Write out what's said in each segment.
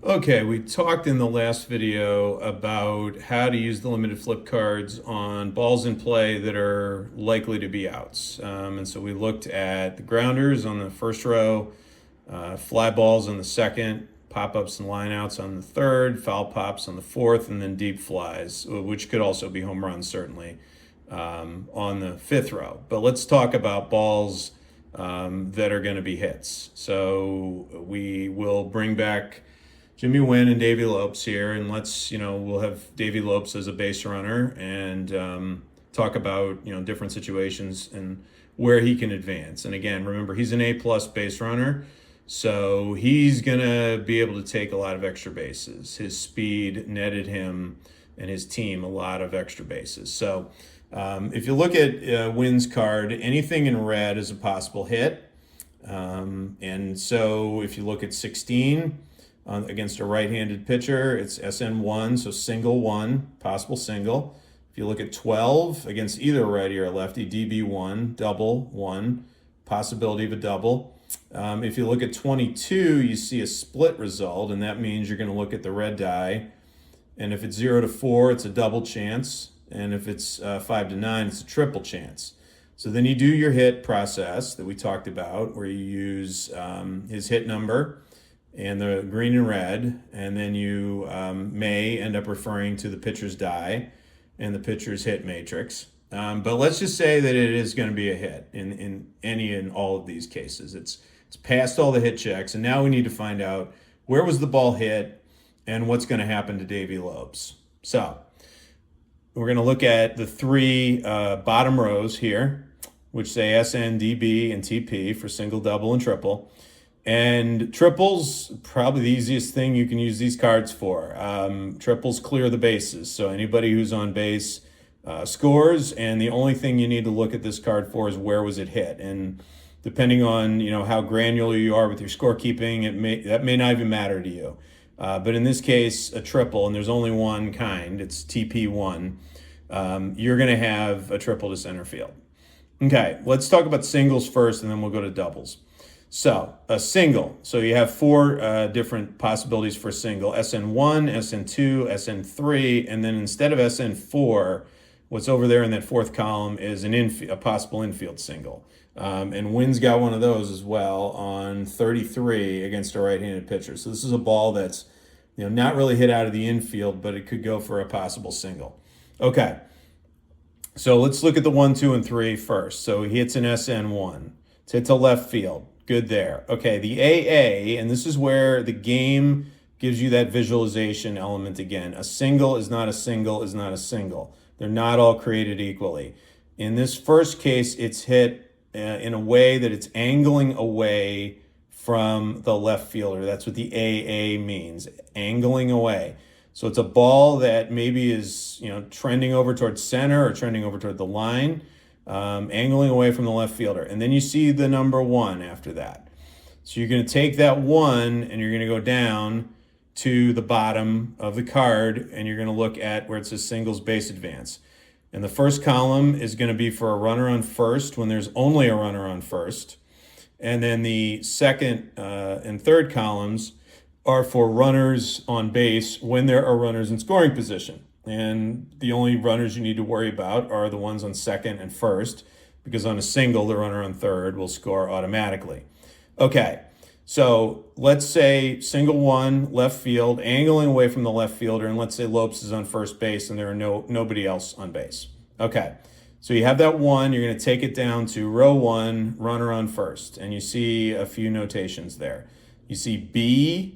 Okay, we talked in the last video about how to use the limited flip cards on balls in play that are likely to be outs. And so we looked at the grounders on the first row, fly balls on the second, pop ups and lineouts on the third, foul pops on the fourth, and then deep flies, which could also be home runs, certainly, on the fifth row. But let's talk about balls that are going to be hits. So we will bring back Jimmy Wynn and Davey Lopes here, and we'll have Davey Lopes as a base runner and talk about, different situations and where he can advance. And again, remember, he's an A+ base runner, so he's going to be able to take a lot of extra bases. His speed netted him and his team a lot of extra bases. So if you look at Wynn's card, anything in red is a possible hit. And so if you look at 16, against a right-handed pitcher, it's SN1, so single one, possible single. If you look at 12 against either righty or lefty, DB1, double one, possibility of a double. If you look at 22, you see a split result, and that means you're going to look at the red die. And if it's 0 to 4, it's a double chance. And if it's 5 to 9, it's a triple chance. So then you do your hit process that we talked about, where you use his hit number and the green and red, and then you may end up referring to the pitcher's die and the pitcher's hit matrix. But let's just say that it is going to be a hit in any and all of these cases. It's passed all the hit checks, and now we need to find out where was the ball hit and what's going to happen to Davey Lopes. So we're going to look at the three bottom rows here, which say SN, DB, and TP for single, double, and triple. And triples, probably the easiest thing you can use these cards for. Triples clear the bases, so anybody who's on base scores, and the only thing you need to look at this card for is where was it hit. And depending on how granular you are with your scorekeeping, that may not even matter to you. But in this case, a triple, and there's only one kind, it's TP1, you're going to have a triple to center field. Okay, let's talk about singles first, and then we'll go to doubles. So a single, so you have four different possibilities for single: SN1, SN2, SN3, and then instead of SN4, what's over there in that fourth column is a possible infield single. And Wynn's got one of those as well on 33 against a right-handed pitcher. So this is a ball that's not really hit out of the infield, but it could go for a possible single. Okay, so let's look at the 1, 2, and 3 first. So he hits an SN1. It's hit to left field. Good there. Okay, the AA, and this is where the game gives you that visualization element again. A single is not a single is not a single. They're not all created equally. In this first case, it's hit in a way that it's angling away from the left fielder. That's what the AA means, angling away. So it's a ball that maybe is trending over towards center or trending over toward the line. Angling away from the left fielder. And then you see the number 1 after that. So you're going to take that 1 and you're going to go down to the bottom of the card, and you're going to look at where it says singles base advance. And the first column is going to be for a runner on first when there's only a runner on first. And then the second and third columns are for runners on base when there are runners in scoring position. And the only runners you need to worry about are the ones on second and first, because on a single, the runner on third will score automatically. Okay, so let's say single 1, left field, angling away from the left fielder, and let's say Lopes is on first base and there are nobody else on base. Okay, so you have that 1, you're going to take it down to row 1, runner on first, and you see a few notations there. You see B,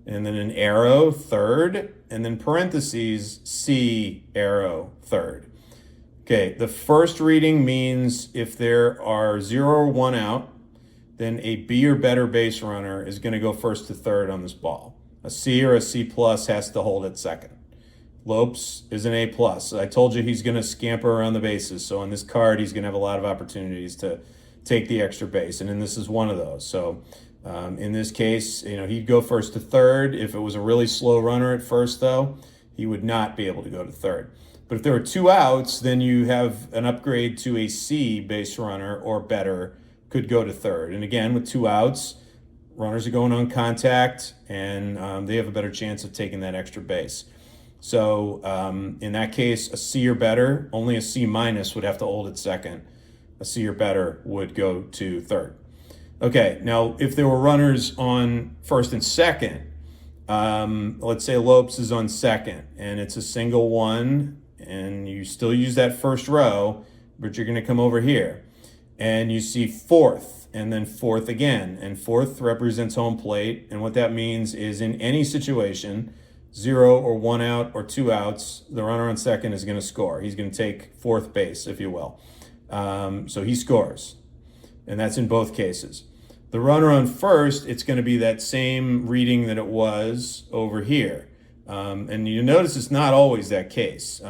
and then an arrow, third, and then parentheses, C, arrow, third. Okay, the first reading means if there are 0 or 1 out, then a B or better base runner is going to go first to third on this ball. A C or a C+ has to hold at second. Lopes is an A+. I told you he's going to scamper around the bases, so on this card, he's going to have a lot of opportunities to take the extra base, and then this is one of those. So in this case, he'd go first to third. If it was a really slow runner at first, though, he would not be able to go to third. But if there are 2 outs, then you have an upgrade to a C base runner or better could go to third. And again, with 2 outs, runners are going on contact, and they have a better chance of taking that extra base. So in that case, a C or better, only a C minus would have to hold at second. A C or better would go to third. Okay, now if there were runners on first and second, let's say Lopes is on second and it's a single one, and you still use that first row, but you're going to come over here and you see fourth and then fourth again, and fourth represents home plate. And what that means is in any situation, 0 or 1 out or 2 outs, the runner on second is going to score. He's going to take fourth base, if you will. So he scores, and that's in both cases. The runner on first, it's going to be that same reading that it was over here. And you notice it's not always that case.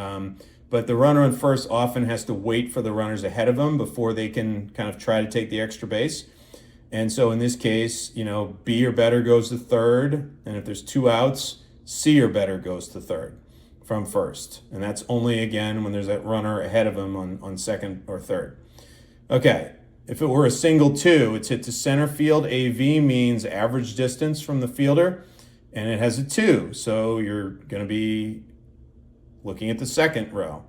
But the runner on first often has to wait for the runners ahead of him before they can kind of try to take the extra base. And so in this case, B or better goes to third. And if there's 2 outs, C or better goes to third from first. And that's only, again, when there's that runner ahead of him on second or third. Okay, if it were a single 2, it's hit to center field. AV means average distance from the fielder, and it has a 2. So you're going to be looking at the second row.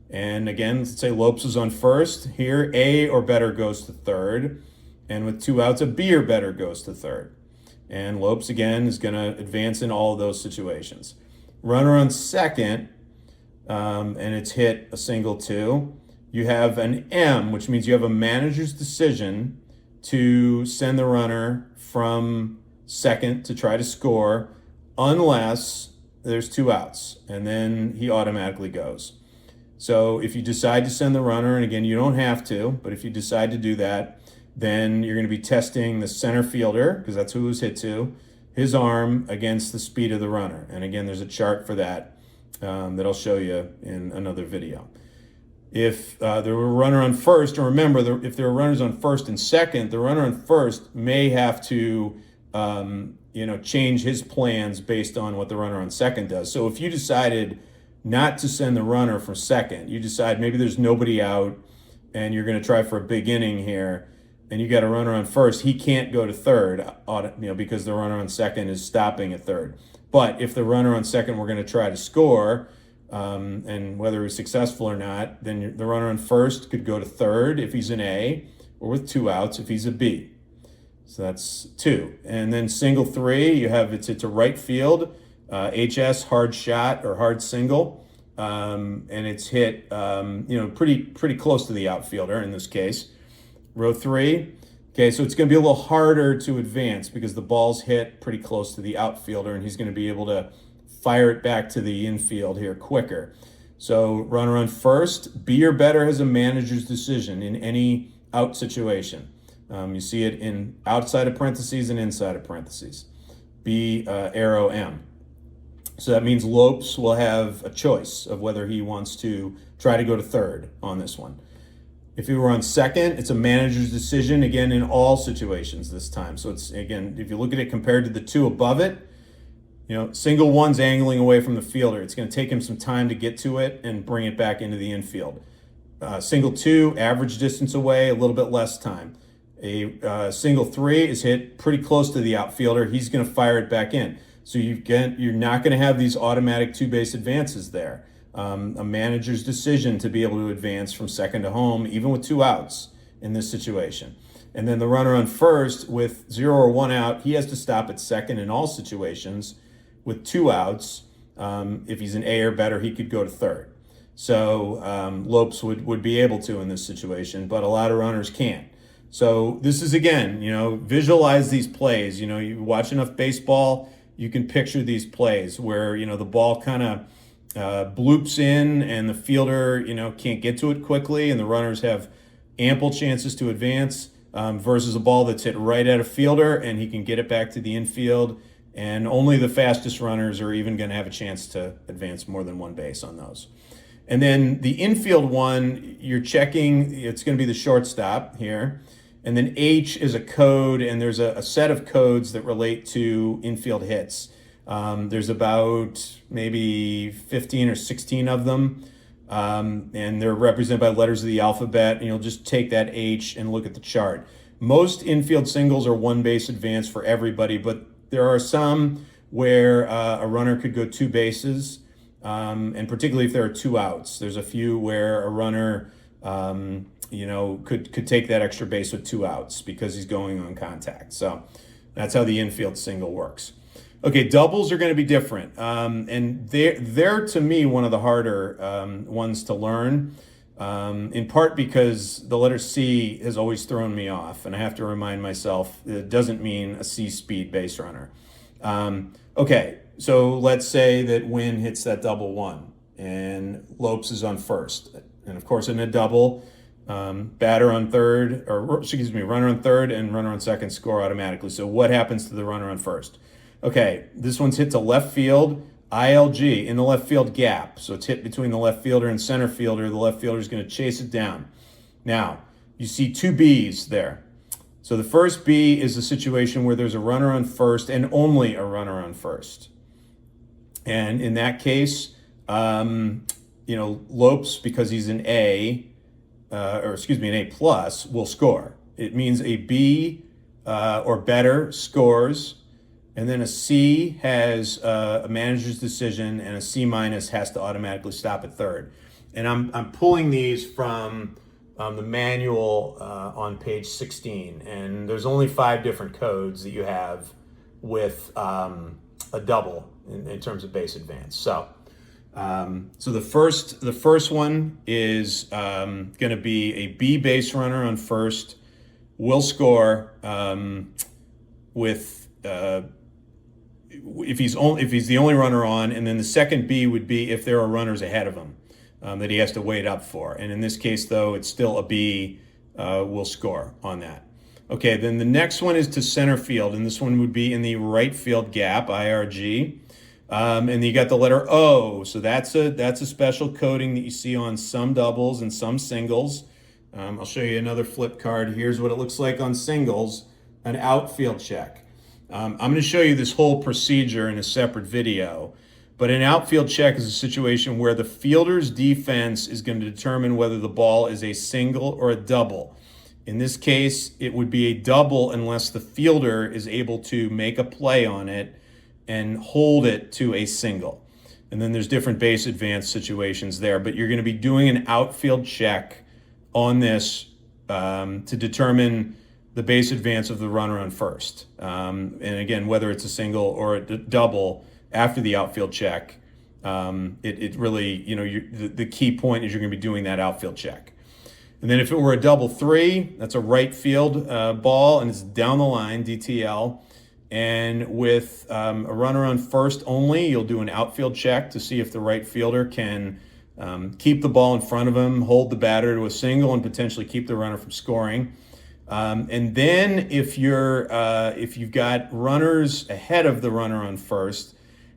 And again, let's say Lopes is on first. Here, A or better goes to third. And with 2 outs, a B or better goes to third. And Lopes, again, is going to advance in all of those situations. Runner on second, and it's hit a single 2. You have an M, which means you have a manager's decision to send the runner from second to try to score unless there's 2 outs, and then he automatically goes. So if you decide to send the runner, and again, you don't have to, but if you decide to do that, then you're going to be testing the center fielder, because that's who it was hit to, his arm against the speed of the runner. And again, there's a chart for that that I'll show you in another video. If there were a runner on first, and remember, if there are runners on first and second, the runner on first may have to change his plans based on what the runner on second does. So if you decided not to send the runner from second, you decide maybe there's nobody out and you're going to try for a big inning here, and you got a runner on first, he can't go to third, because the runner on second is stopping at third. But if the runner on second were going to try to score, and whether he was successful or not, then the runner on first could go to third if he's an A, or with 2 outs if he's a B. So that's 2. And then single 3, you have it's to right field, HS, hard shot or hard single, and it's hit pretty close to the outfielder in this case. Row 3, okay, so it's going to be a little harder to advance because the ball's hit pretty close to the outfielder, and he's going to be able to fire it back to the infield here quicker. So runner on first, B or better has a manager's decision in any out situation. You see it in outside of parentheses and inside of parentheses. B arrow M. So that means Lopes will have a choice of whether he wants to try to go to third on this one. If he were on second, it's a manager's decision, again, in all situations this time. So it's, again, if you look at it compared to the 2 above it, single 1's angling away from the fielder. It's going to take him some time to get to it and bring it back into the infield. Single 2, average distance away, a little bit less time. A single 3 is hit pretty close to the outfielder. He's going to fire it back in. So you're not going to have these automatic 2-base advances there. A manager's decision to be able to advance from second to home, even with 2 outs in this situation. And then the runner on first with 0 or 1 out, he has to stop at second in all situations. With 2 outs, if he's an A or better, he could go to third. So Lopes would be able to in this situation, but a lot of runners can't. So this is, again, visualize these plays. You watch enough baseball, you can picture these plays where, the ball kind of bloops in and the fielder, can't get to it quickly, and the runners have ample chances to advance versus a ball that's hit right at a fielder and he can get it back to the infield, and only the fastest runners are even going to have a chance to advance more than 1 base on those. And then the infield one, you're checking, it's going to be the shortstop here. And then H is a code, and there's a set of codes that relate to infield hits. There's about maybe 15 or 16 of them, and they're represented by letters of the alphabet, and you'll just take that H and look at the chart. most infield singles are one base advance for everybody, but there are some where a runner could go two bases, and particularly if there are two outs. There's a few where a runner, could take that extra base with two outs because he's going on contact. So that's how the infield single works. Okay, doubles are going to be different, and they're to me one of the harder ones to learn. In part because the letter C has always thrown me off, and I have to remind myself it doesn't mean a C speed base runner. Okay, so let's say that Winn hits that double one, and Lopes is on first, and of course in a double, runner on third and runner on second score automatically. So what happens to the runner on first? Okay, this one's hit to left field, ILG, in the left field gap. So it's hit between the left fielder and center fielder. The left fielder is going to chase it down. Now, you see two Bs there. So the first B is a situation where there's a runner on first and only a runner on first. And in that case, Lopes, because he's an A, an A plus, will score. It means a B or better scores. And then a C has a manager's decision, and a C minus has to automatically stop at third. And I'm pulling these from the manual on page 16, and there's only 5 different codes that you have with a double in terms of base advance. So the first one is going to be a B base runner on first will score with. If he's the only runner on, and then the second B would be if there are runners ahead of him that he has to wait up for. And in this case, though, it's still a B will score on that. Okay, then the next one is to center field, and this one would be in the right field gap, IRG. And you got the letter O, so that's a special coding that you see on some doubles and some singles. I'll show you another flip card. Here's what it looks like on singles, an outfield check. I'm going to show you this whole procedure in a separate video, but an outfield check is a situation where the fielder's defense is going to determine whether the ball is a single or a double. In this case, it would be a double unless the fielder is able to make a play on it and hold it to a single. And then there's different base advance situations there, but you're going to be doing an outfield check on this to determine the base advance of the runner on first. And again, whether it's a single or a double after the outfield check, it really, the key point is you're going to be doing that outfield check. And then if it were a double three, that's a right field ball, and it's down the line, DTL. And with a runner on first only, you'll do an outfield check to see if the right fielder can keep the ball in front of him, hold the batter to a single, and potentially keep the runner from scoring. And then if you've got runners ahead of the runner on first,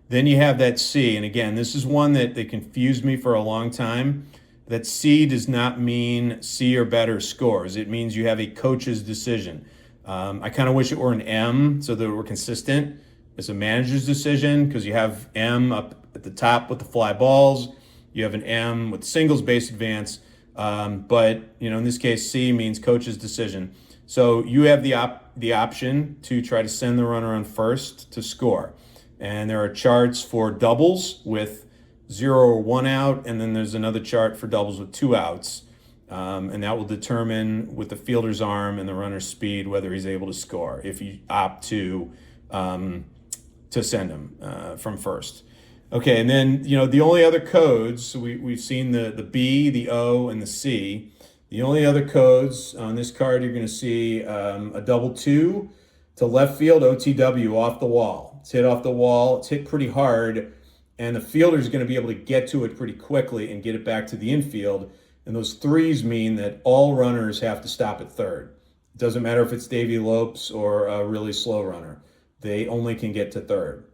then you have that C. And again, this is one that confused me for a long time. That C does not mean C or better scores. It means you have a coach's decision. I kind of wish it were an M so that we're consistent. It's a manager's decision because you have M up at the top with the fly balls. You have an M with singles base advance. But in this case, C means coach's decision. So you have the option to try to send the runner on first to score. And there are charts for doubles with 0 or 1 out, and then there's another chart for doubles with 2 outs. And that will determine with the fielder's arm and the runner's speed whether he's able to score if you opt to send him from first. Okay, and then the only other codes, so we've seen the B, the O, and the C. The only other codes on this card, you're going to see a double 2 to left field, OTW, off the wall. It's hit off the wall. It's hit pretty hard, and the fielder is going to be able to get to it pretty quickly and get it back to the infield. And those 3s mean that all runners have to stop at third. It doesn't matter if it's Davey Lopes or a really slow runner. They only can get to third.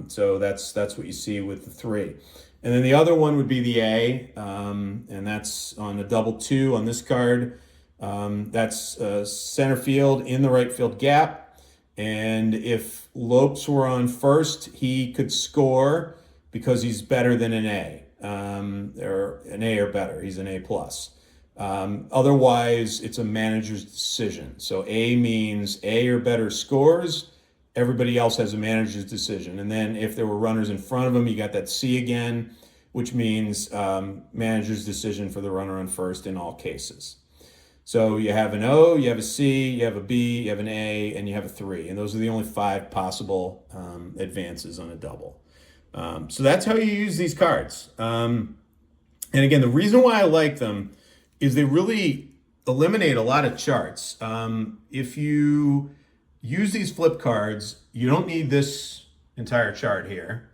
So that's what you see with the 3. And then the other one would be the A, and that's on a double 2 on this card. That's center field in the right field gap. And if Lopes were on first, he could score because he's better than an A, or an A or better. He's an A plus. Otherwise, it's a manager's decision. So A means A or better scores. Everybody else has a manager's decision. And then if there were runners in front of them, you got that C again, which means manager's decision for the runner on first in all cases. So you have an O, you have a C, you have a B, you have an A, and you have a 3. And those are the only 5 possible advances on a double. So that's how you use these cards. And again, the reason why I like them is they really eliminate a lot of charts. If you use these flip cards, you don't need this entire chart here.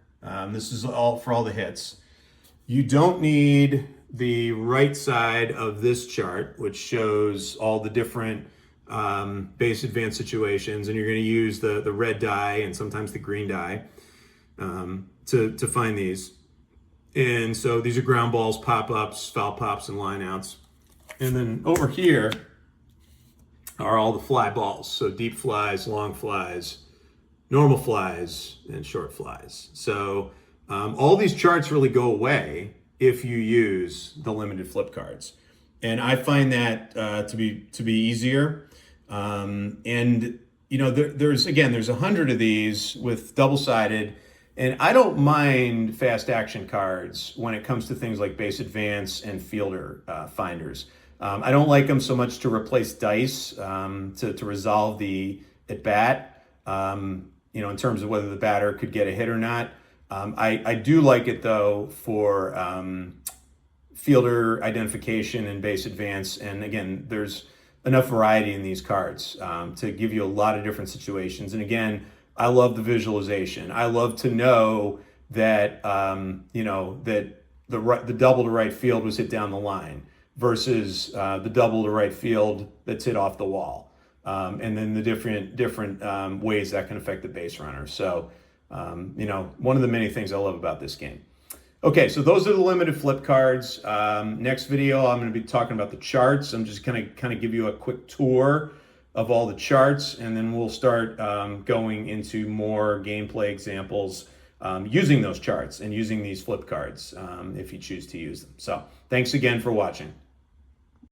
This is all for all the hits. You don't need the right side of this chart, which shows all the different base advance situations, and you're going to use the red die and sometimes the green die to find these. And so these are ground balls, pop-ups, foul pops, and line-outs. And then over here are all the fly balls. So deep flies, long flies, normal flies, and short flies. So all these charts really go away if you use the limited flip cards. And I find that to be easier. And you know, there's 100 of these with double-sided. And I don't mind fast action cards when it comes to things like base advance and fielder finders. I don't like them so much to replace dice to resolve the at bat, you know, in terms of whether the batter could get a hit or not. I do like it though for fielder identification and base advance. And again, there's enough variety in these cards to give you a lot of different situations. And again, I love the visualization. I love to know that you know, that the double to right field was hit down the line versus the double to right field that's hit off the wall, and then the different ways that can affect the base runner. So you know, one of the many things I love about this game. Okay, so those are the limited flip cards. Next video, I'm going to be talking about the charts. I'm just going to kind of give you a quick tour of all the charts, and then we'll start going into more gameplay examples using those charts and using these flip cards if you choose to use them. So thanks again for watching.